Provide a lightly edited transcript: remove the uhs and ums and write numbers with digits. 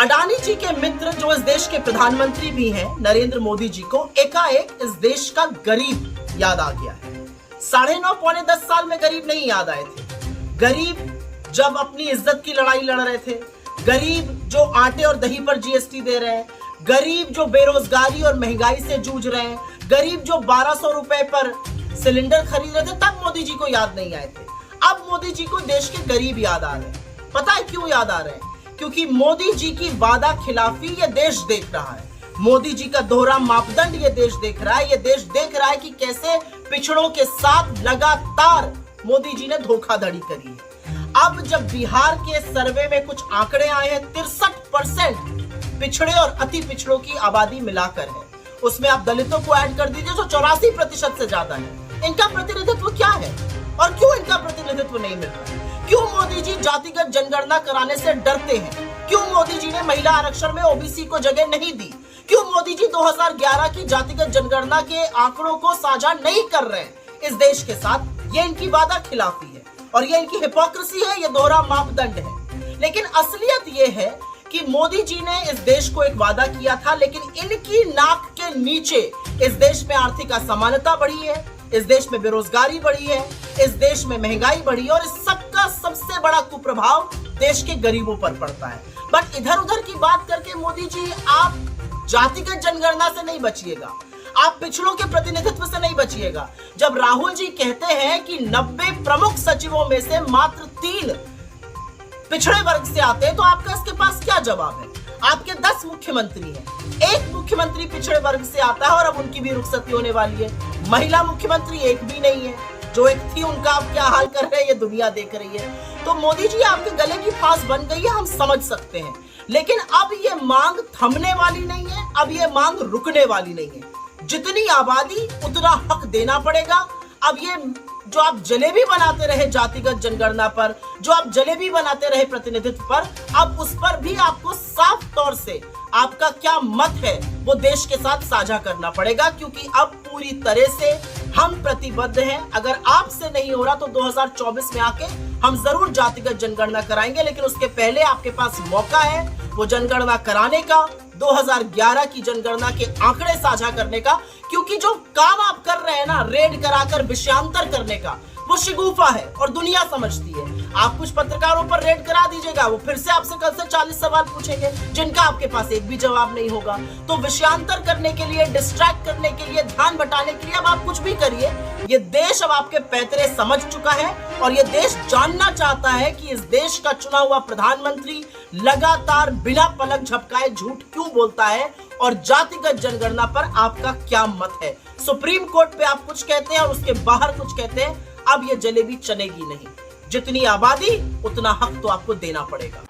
अडानी जी के मित्र जो इस देश के प्रधानमंत्री भी हैं, नरेंद्र मोदी जी को एकाएक इस देश का गरीब याद आ गया है। 9.5 पौने 10 साल में गरीब नहीं याद आए थे। गरीब जब अपनी इज्जत की लड़ाई लड़ रहे थे, गरीब जो आटे और दही पर जीएसटी दे रहे हैं, गरीब जो बेरोजगारी और महंगाई से जूझ रहे हैं, गरीब जो 1200 रुपए पर सिलेंडर खरीद रहे थे, तब मोदी जी को याद नहीं आए थे। अब मोदी जी को देश के गरीब याद आ रहे हैं। पता है क्यों याद आ रहे हैं? क्योंकि मोदी जी की वादा खिलाफी ये देश देख रहा है। मोदी जी का दोहरा मापदंड ये देश देख रहा है। ये देश देख रहा है कि कैसे पिछड़ों के साथ लगातार मोदी जी ने धोखाधड़ी करी है। अब जब बिहार के सर्वे में कुछ आंकड़े आए हैं, 63% पिछड़े और अति पिछड़ों की आबादी मिलाकर है। उसमें आप दलितों को ऐड कर दीजिए जो 84% से ज्यादा है। इनका प्रतिनिधित्व क्या है और क्यों इनका प्रतिनिधित्व नहीं मिल रहा? क्यों मोदी जी जातिगत जनगणना कराने से डरते हैं? क्यों मोदी जी ने महिला आरक्षण में ओबीसी को जगह नहीं दी? क्यों मोदी जी 2011 की जातिगत जनगणना के आंकड़ों को साझा नहीं कर रहे हैं इस देश के साथ? ये इनकी वादा खिलाफी है और ये इनकी हिपोक्रेसी है, ये दोहरा मापदंड है। लेकिन असलियत ये है कि मोदी जी ने इस देश को एक वादा किया था, लेकिन इनकी नाक के नीचे इस देश में आर्थिक असमानता बढ़ी है, इस देश में बेरोजगारी बढ़ी है, इस देश में महंगाई बढ़ी है और इस सबका सबसे बड़ा कुप्रभाव देश के गरीबों पर पड़ता है। बट इधर उधर की बात करके मोदी जी आप जातिगत जनगणना से नहीं बचिएगा, आप पिछड़ों के प्रतिनिधित्व से नहीं बचिएगा। जब राहुल जी कहते हैं कि 90 प्रमुख सचिवों में से मात्र 3 पिछड़े वर्ग से आते हैं, तो आपका इसके पास क्या जवाब है? आपके 10 मुख्यमंत्री हैं, एक मुख्यमंत्री पिछड़े वर्ग से आता है और अब उनकी भी रुखसती होने वाली है। महिला मुख्यमंत्री एक भी नहीं है, जो एक थी उनका आप क्या हाल कर रहे हैं ये दुनिया देख रही है। तो मोदी जी आपके गले की फांस बन गई है, हम समझ सकते हैं, लेकिन अब ये मांग थमने वाली नहीं है, अब ये मांग रुकने वाली नहीं है। जितनी आबादी उतना हक देना पड़ेगा। अब ये जो आप जलेबी बनाते रहे जातिगत जनगणना पर, जो आप जलेबी बनाते रहे प्रतिनिधित्व पर, अब उस पर भी आपको साफ तौर से आपका क्या मत है वो देश के साथ साझा करना पड़ेगा, क्योंकि अब पूरी तरह से हम प्रतिबद्ध हैं। अगर आपसे नहीं हो रहा तो 2024 में आके हम जरूर जातिगत जनगणना कराएंगे, लेकिन उसके पहले आपके पास मौका है वो जनगणना कराने का, 2011 की जनगणना के आंकड़े साझा करने का। क्योंकि जो काम आप कर रहे हैं ना, रेड कराकर विषयांतर करने का, वो शिगूफा है और दुनिया समझती है। आप कुछ पत्रकारों पर रेड करा दीजिएगा, वो फिर से आपसे कल से 40 सवाल पूछेंगे जिनका आपके पास एक भी जवाब नहीं होगा। तो विषयांतर करने के लिए, डिस्ट्रैक्ट करने के लिए, ध्यान बटाने के लिए अब आप कुछ भी करिए। ये देश अब आपके पैतरे समझ चुका है और ये देश जानना चाहता है कि इस देश का चुना हुआ प्रधानमंत्री लगातार बिना पलक झपकाए झूठ क्यों बोलता है और जातिगत जनगणना पर आपका क्या मत है। सुप्रीम कोर्ट पे आप कुछ कहते हैं और उसके बाहर कुछ कहते हैं। अब ये जलेबी चलेगी नहीं। जितनी आबादी उतना हक तो आपको देना पड़ेगा।